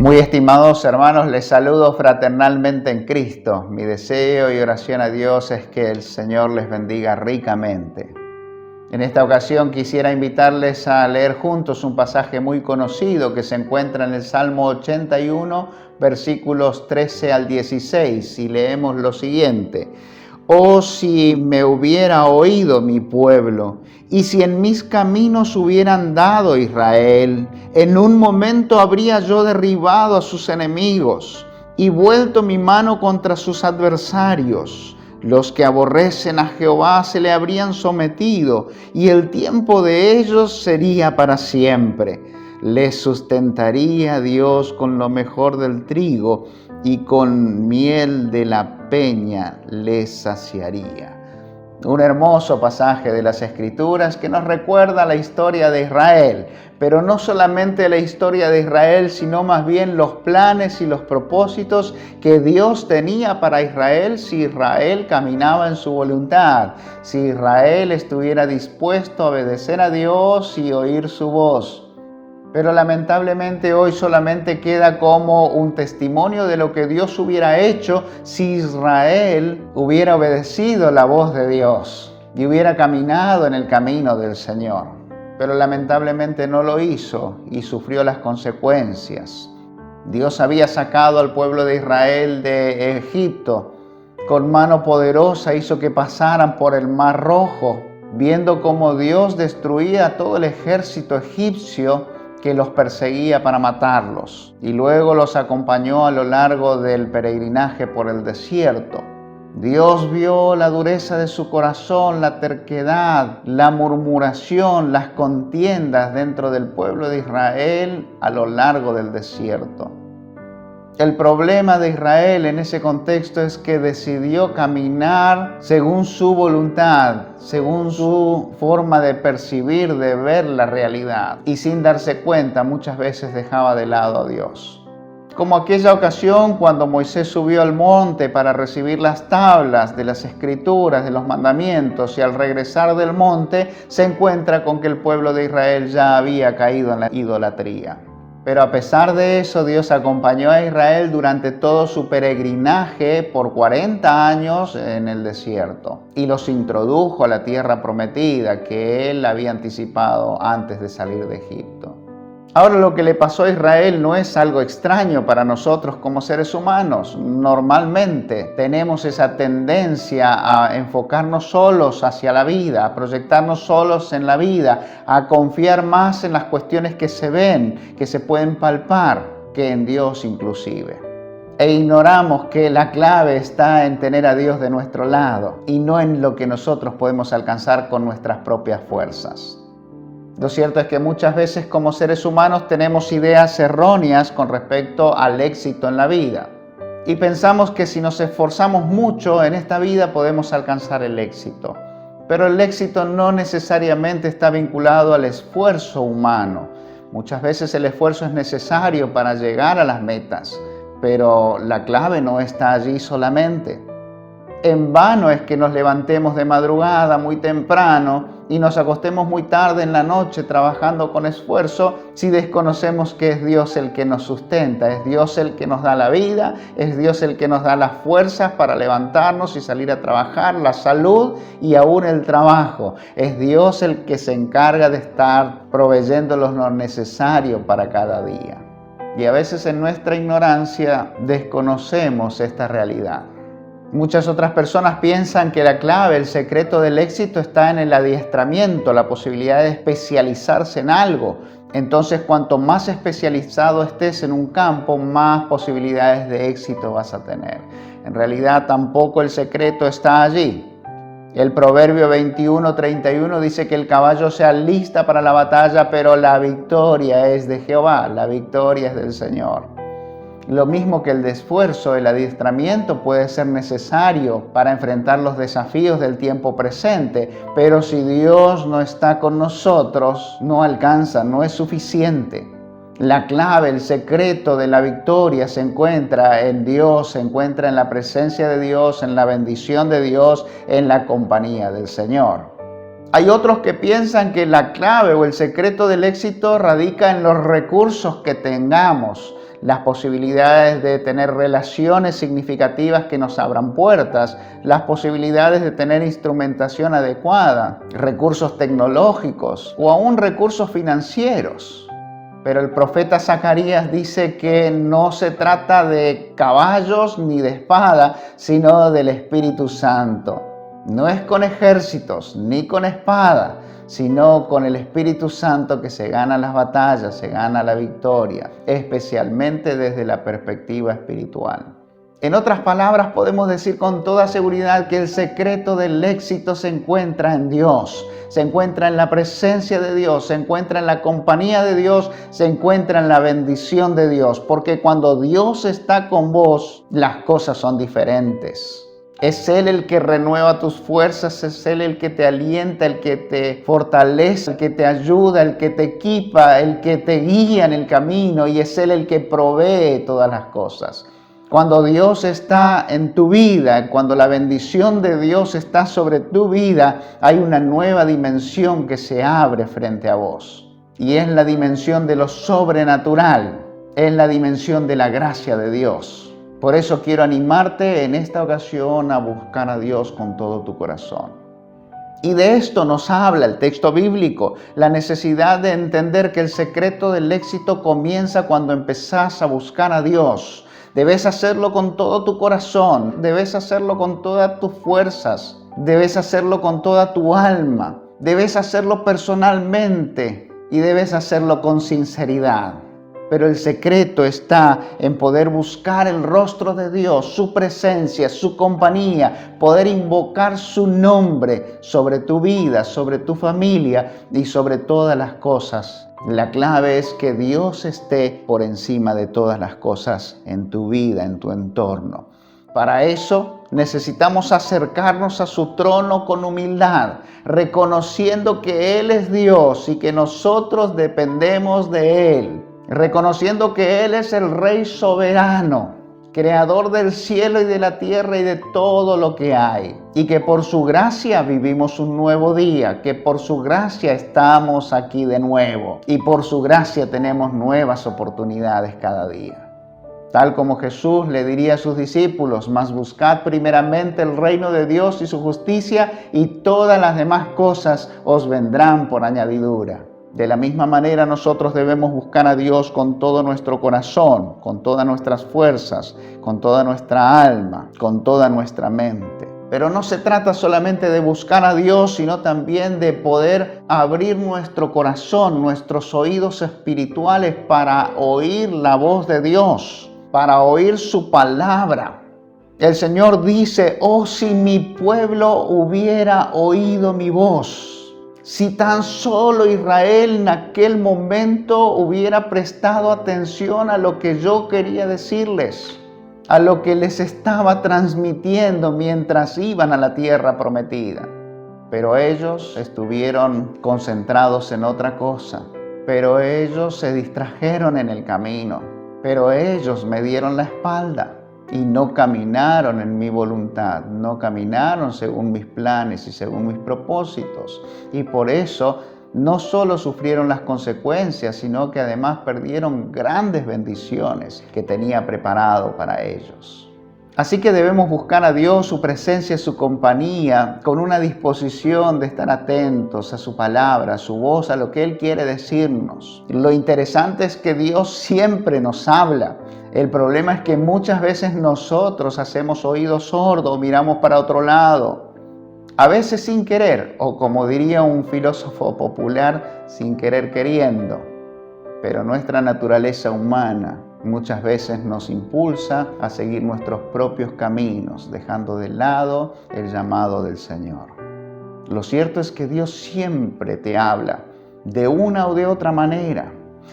Muy estimados hermanos, les saludo fraternalmente en Cristo. Mi deseo y oración a Dios es que el Señor les bendiga ricamente. En esta ocasión quisiera invitarles a leer juntos un pasaje muy conocido que se encuentra en el Salmo 81, versículos 13 al 16, y leemos lo siguiente: Oh, si me hubiera oído mi pueblo, y si en mis caminos hubiera andado Israel, en un momento habría yo derribado a sus enemigos y vuelto mi mano contra sus adversarios. Los que aborrecen a Jehová se le habrían sometido, y el tiempo de ellos sería para siempre. Les sustentaría Dios con lo mejor del trigo, y con miel de la peña les saciaría. Un hermoso pasaje de las Escrituras que nos recuerda la historia de Israel, pero no solamente la historia de Israel, sino más bien los planes y los propósitos que Dios tenía para Israel si Israel caminaba en su voluntad, si Israel estuviera dispuesto a obedecer a Dios y oír su voz. Pero lamentablemente hoy solamente queda como un testimonio de lo que Dios hubiera hecho si Israel hubiera obedecido la voz de Dios y hubiera caminado en el camino del Señor. Pero lamentablemente no lo hizo y sufrió las consecuencias. Dios había sacado al pueblo de Israel de Egipto. Con mano poderosa hizo que pasaran por el Mar Rojo, viendo cómo Dios destruía todo el ejército egipcio que los perseguía para matarlos, y luego los acompañó a lo largo del peregrinaje por el desierto. Dios vio la dureza de su corazón, la terquedad, la murmuración, las contiendas dentro del pueblo de Israel a lo largo del desierto. El problema de Israel en ese contexto es que decidió caminar según su voluntad, según su forma de percibir, de ver la realidad, y sin darse cuenta muchas veces dejaba de lado a Dios. Como aquella ocasión cuando Moisés subió al monte para recibir las tablas de las Escrituras, de los mandamientos, y al regresar del monte se encuentra con que el pueblo de Israel ya había caído en la idolatría. Pero a pesar de eso, Dios acompañó a Israel durante todo su peregrinaje por 40 años en el desierto y los introdujo a la tierra prometida que Él había anticipado antes de salir de Egipto. Ahora, lo que le pasó a Israel no es algo extraño para nosotros como seres humanos. Normalmente tenemos esa tendencia a enfocarnos solos hacia la vida, a proyectarnos solos en la vida, a confiar más en las cuestiones que se ven, que se pueden palpar, que en Dios inclusive. E ignoramos que la clave está en tener a Dios de nuestro lado y no en lo que nosotros podemos alcanzar con nuestras propias fuerzas. Lo cierto es que muchas veces como seres humanos tenemos ideas erróneas con respecto al éxito en la vida. Y pensamos que si nos esforzamos mucho en esta vida podemos alcanzar el éxito. Pero el éxito no necesariamente está vinculado al esfuerzo humano. Muchas veces el esfuerzo es necesario para llegar a las metas, pero la clave no está allí solamente. En vano es que nos levantemos de madrugada muy temprano y nos acostemos muy tarde en la noche trabajando con esfuerzo si desconocemos que es Dios el que nos sustenta, es Dios el que nos da la vida, es Dios el que nos da las fuerzas para levantarnos y salir a trabajar, la salud y aún el trabajo. Es Dios el que se encarga de estar proveyéndonos lo necesario para cada día. Y a veces en nuestra ignorancia desconocemos esta realidad. Muchas otras personas piensan que la clave, el secreto del éxito está en el adiestramiento, la posibilidad de especializarse en algo. Entonces, cuanto más especializado estés en un campo, más posibilidades de éxito vas a tener. En realidad, tampoco el secreto está allí. El Proverbio 21:31 dice que el caballo se alista para la batalla, pero la victoria es de Jehová, la victoria es del Señor. Lo mismo que el esfuerzo, el adiestramiento puede ser necesario para enfrentar los desafíos del tiempo presente, pero si Dios no está con nosotros, no alcanza, no es suficiente. La clave, el secreto de la victoria se encuentra en Dios, se encuentra en la presencia de Dios, en la bendición de Dios, en la compañía del Señor. Hay otros que piensan que la clave o el secreto del éxito radica en los recursos que tengamos, las posibilidades de tener relaciones significativas que nos abran puertas, las posibilidades de tener instrumentación adecuada, recursos tecnológicos o aún recursos financieros. Pero el profeta Zacarías dice que no se trata de caballos ni de espada, sino del Espíritu Santo. No es con ejércitos ni con espada, sino con el Espíritu Santo que se gana las batallas, se gana la victoria, especialmente desde la perspectiva espiritual. En otras palabras, podemos decir con toda seguridad que el secreto del éxito se encuentra en Dios, se encuentra en la presencia de Dios, se encuentra en la compañía de Dios, se encuentra en la bendición de Dios, porque cuando Dios está con vos, las cosas son diferentes. Es Él el que renueva tus fuerzas, es Él el que te alienta, el que te fortalece, el que te ayuda, el que te equipa, el que te guía en el camino, y es Él el que provee todas las cosas. Cuando Dios está en tu vida, cuando la bendición de Dios está sobre tu vida, hay una nueva dimensión que se abre frente a vos. Y es la dimensión de lo sobrenatural, es la dimensión de la gracia de Dios. Por eso quiero animarte en esta ocasión a buscar a Dios con todo tu corazón. Y de esto nos habla el texto bíblico, la necesidad de entender que el secreto del éxito comienza cuando empezás a buscar a Dios. Debes hacerlo con todo tu corazón, debes hacerlo con todas tus fuerzas, debes hacerlo con toda tu alma, debes hacerlo personalmente y debes hacerlo con sinceridad. Pero el secreto está en poder buscar el rostro de Dios, su presencia, su compañía, poder invocar su nombre sobre tu vida, sobre tu familia y sobre todas las cosas. La clave es que Dios esté por encima de todas las cosas en tu vida, en tu entorno. Para eso necesitamos acercarnos a su trono con humildad, reconociendo que Él es Dios y que nosotros dependemos de Él. Reconociendo que Él es el Rey soberano, creador del cielo y de la tierra y de todo lo que hay. Y que por su gracia vivimos un nuevo día, que por su gracia estamos aquí de nuevo. Y por su gracia tenemos nuevas oportunidades cada día. Tal como Jesús le diría a sus discípulos, mas buscad primeramente el reino de Dios y su justicia, y todas las demás cosas os vendrán por añadidura. De la misma manera nosotros debemos buscar a Dios con todo nuestro corazón, con todas nuestras fuerzas, con toda nuestra alma, con toda nuestra mente. Pero no se trata solamente de buscar a Dios, sino también de poder abrir nuestro corazón, nuestros oídos espirituales para oír la voz de Dios, para oír su palabra. El Señor dice, oh, si mi pueblo hubiera oído mi voz. Si tan solo Israel en aquel momento hubiera prestado atención a lo que yo quería decirles, a lo que les estaba transmitiendo mientras iban a la tierra prometida. Pero ellos estuvieron concentrados en otra cosa. Pero ellos se distrajeron en el camino. Pero ellos me dieron la espalda. Y no caminaron en mi voluntad, no caminaron según mis planes y según mis propósitos. Y por eso no solo sufrieron las consecuencias, sino que además perdieron grandes bendiciones que tenía preparado para ellos. Así que debemos buscar a Dios, su presencia, su compañía, con una disposición de estar atentos a su palabra, a su voz, a lo que Él quiere decirnos. Lo interesante es que Dios siempre nos habla. El problema es que muchas veces nosotros hacemos oídos sordos, miramos para otro lado, a veces sin querer, o como diría un filósofo popular, sin querer queriendo. Pero nuestra naturaleza humana muchas veces nos impulsa a seguir nuestros propios caminos, dejando de lado el llamado del Señor. Lo cierto es que Dios siempre te habla, de una o de otra manera.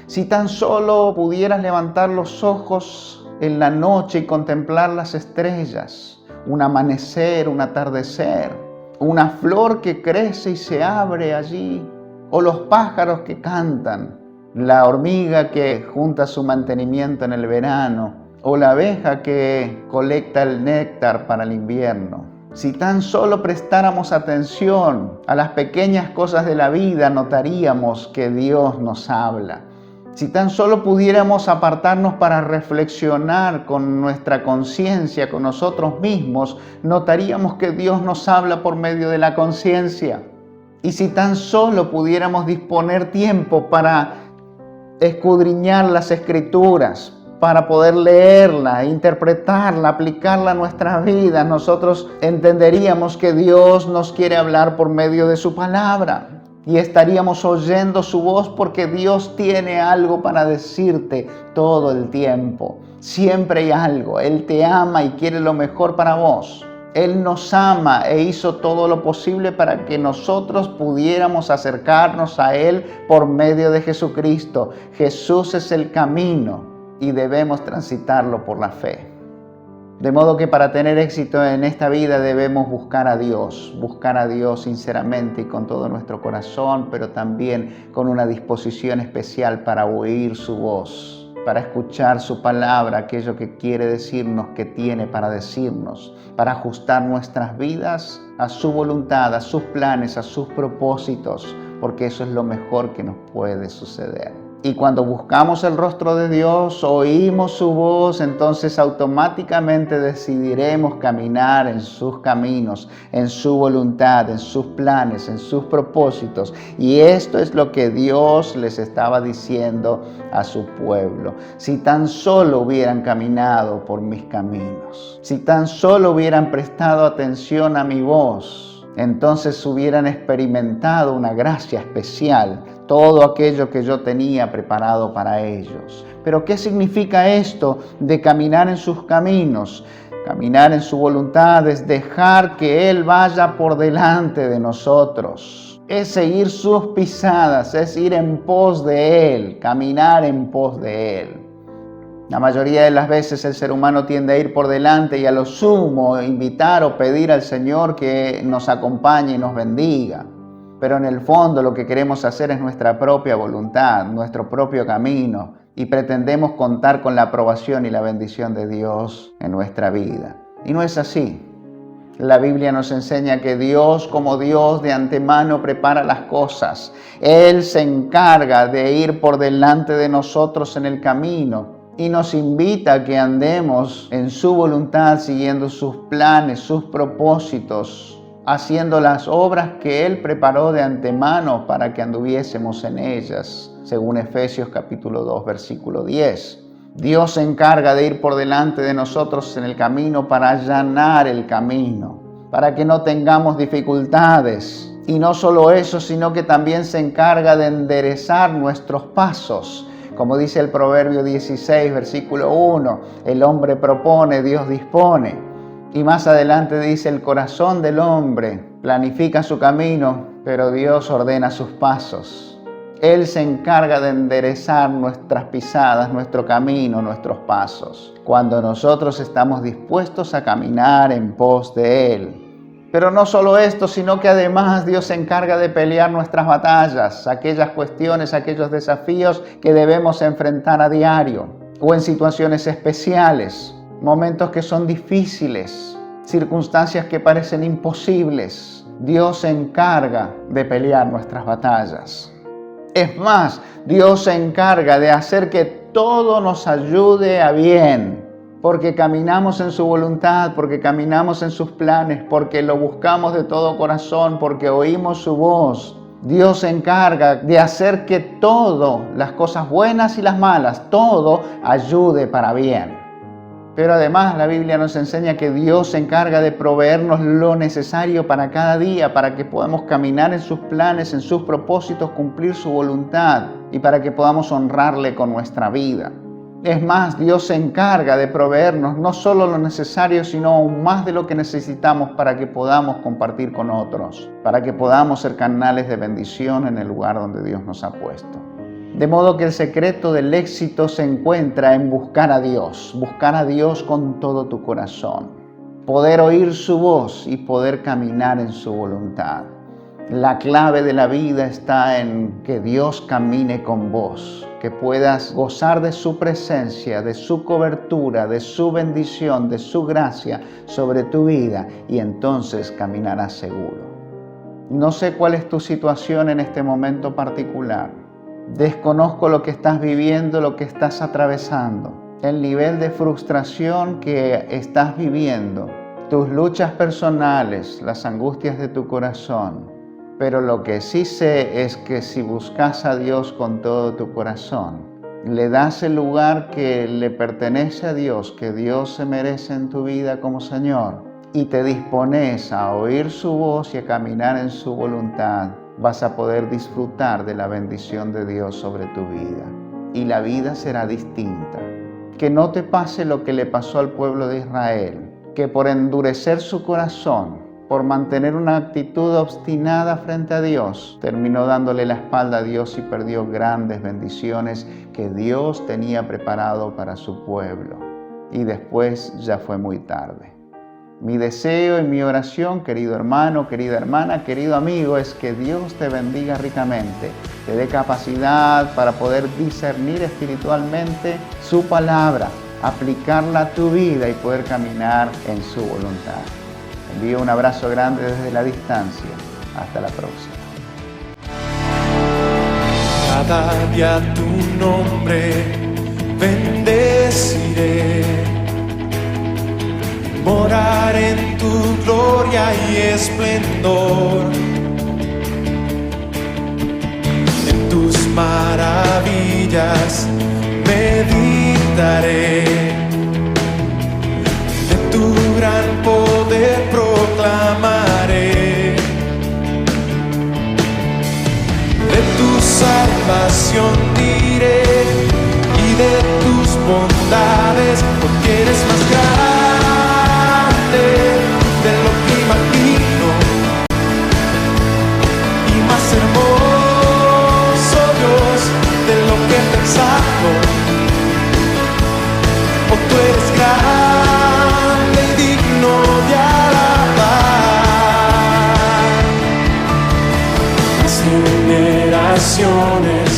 Si tan solo pudieras levantar los ojos en la noche y contemplar las estrellas, un amanecer, un atardecer, una flor que crece y se abre allí, o los pájaros que cantan, la hormiga que junta su mantenimiento en el verano, o la abeja que colecta el néctar para el invierno. Si tan solo prestáramos atención a las pequeñas cosas de la vida, notaríamos que Dios nos habla. Si tan solo pudiéramos apartarnos para reflexionar con nuestra conciencia, con nosotros mismos, notaríamos que Dios nos habla por medio de la conciencia. Y si tan solo pudiéramos disponer tiempo para escudriñar las Escrituras, para poder leerla, interpretarla, aplicarla a nuestras vidas, nosotros entenderíamos que Dios nos quiere hablar por medio de su palabra. Y estaríamos oyendo su voz porque Dios tiene algo para decirte todo el tiempo. Siempre hay algo. Él te ama y quiere lo mejor para vos. Él nos ama e hizo todo lo posible para que nosotros pudiéramos acercarnos a Él por medio de Jesucristo. Jesús es el camino y debemos transitarlo por la fe. De modo que para tener éxito en esta vida debemos buscar a Dios sinceramente y con todo nuestro corazón, pero también con una disposición especial para oír su voz, para escuchar su palabra, aquello que quiere decirnos, que tiene para decirnos, para ajustar nuestras vidas a su voluntad, a sus planes, a sus propósitos, porque eso es lo mejor que nos puede suceder. Y cuando buscamos el rostro de Dios, oímos su voz, entonces automáticamente decidiremos caminar en sus caminos, en su voluntad, en sus planes, en sus propósitos. Y esto es lo que Dios les estaba diciendo a su pueblo. Si tan solo hubieran caminado por mis caminos, si tan solo hubieran prestado atención a mi voz, entonces hubieran experimentado una gracia especial, todo aquello que yo tenía preparado para ellos. Pero ¿qué significa esto de caminar en sus caminos? Caminar en su voluntad es dejar que Él vaya por delante de nosotros. Es seguir sus pisadas, es ir en pos de Él, caminar en pos de Él. La mayoría de las veces el ser humano tiende a ir por delante y a lo sumo invitar o pedir al Señor que nos acompañe y nos bendiga. Pero en el fondo lo que queremos hacer es nuestra propia voluntad, nuestro propio camino, y pretendemos contar con la aprobación y la bendición de Dios en nuestra vida. Y no es así. La Biblia nos enseña que Dios, como Dios, de antemano prepara las cosas. Él se encarga de ir por delante de nosotros en el camino y nos invita a que andemos en su voluntad, siguiendo sus planes, sus propósitos, haciendo las obras que Él preparó de antemano para que anduviésemos en ellas, según Efesios capítulo 2, versículo 10. Dios se encarga de ir por delante de nosotros en el camino para allanar el camino, para que no tengamos dificultades. Y no solo eso, sino que también se encarga de enderezar nuestros pasos. Como dice el Proverbio 16, versículo 1, el hombre propone, Dios dispone. Y más adelante dice, el corazón del hombre planifica su camino, pero Dios ordena sus pasos. Él se encarga de enderezar nuestras pisadas, nuestro camino, nuestros pasos, cuando nosotros estamos dispuestos a caminar en pos de Él. Pero no solo esto, sino que además Dios se encarga de pelear nuestras batallas, aquellas cuestiones, aquellos desafíos que debemos enfrentar a diario, o en situaciones especiales, momentos que son difíciles, circunstancias que parecen imposibles. Dios se encarga de pelear nuestras batallas. Es más, Dios se encarga de hacer que todo nos ayude a bien, porque caminamos en su voluntad, porque caminamos en sus planes, porque lo buscamos de todo corazón, porque oímos su voz. Dios se encarga de hacer que todo, las cosas buenas y las malas, todo ayude para bien. Pero además la Biblia nos enseña que Dios se encarga de proveernos lo necesario para cada día, para que podamos caminar en sus planes, en sus propósitos, cumplir su voluntad y para que podamos honrarle con nuestra vida. Es más, Dios se encarga de proveernos no solo lo necesario, sino aún más de lo que necesitamos para que podamos compartir con otros, para que podamos ser canales de bendición en el lugar donde Dios nos ha puesto. De modo que el secreto del éxito se encuentra en buscar a Dios con todo tu corazón, poder oír su voz y poder caminar en su voluntad. La clave de la vida está en que Dios camine con vos, que puedas gozar de su presencia, de su cobertura, de su bendición, de su gracia sobre tu vida, y entonces caminarás seguro. No sé cuál es tu situación en este momento particular. Desconozco lo que estás viviendo, lo que estás atravesando, el nivel de frustración que estás viviendo, tus luchas personales, las angustias de tu corazón. Pero lo que sí sé es que si buscas a Dios con todo tu corazón, le das el lugar que le pertenece a Dios, que Dios se merece en tu vida como Señor, y te dispones a oír su voz y a caminar en su voluntad, vas a poder disfrutar de la bendición de Dios sobre tu vida. Y la vida será distinta. Que no te pase lo que le pasó al pueblo de Israel, que por endurecer su corazón, por mantener una actitud obstinada frente a Dios, terminó dándole la espalda a Dios y perdió grandes bendiciones que Dios tenía preparado para su pueblo. Y después ya fue muy tarde. Mi deseo y mi oración, querido hermano, querida hermana, querido amigo, es que Dios te bendiga ricamente, te dé capacidad para poder discernir espiritualmente su palabra, aplicarla a tu vida y poder caminar en su voluntad. Te envío un abrazo grande desde la distancia. Hasta la próxima. Cada día tu nombre bendeciré, morar en tu gloria y esplendor, en tus maravillas meditaré, de tu gran poder proclamaré, de tu salvación diré y de tus bondades, porque eres más grande de lo que imagino y más hermoso, Dios, de lo que he pensado. Oh, tú eres grande y digno de alabar. Las generaciones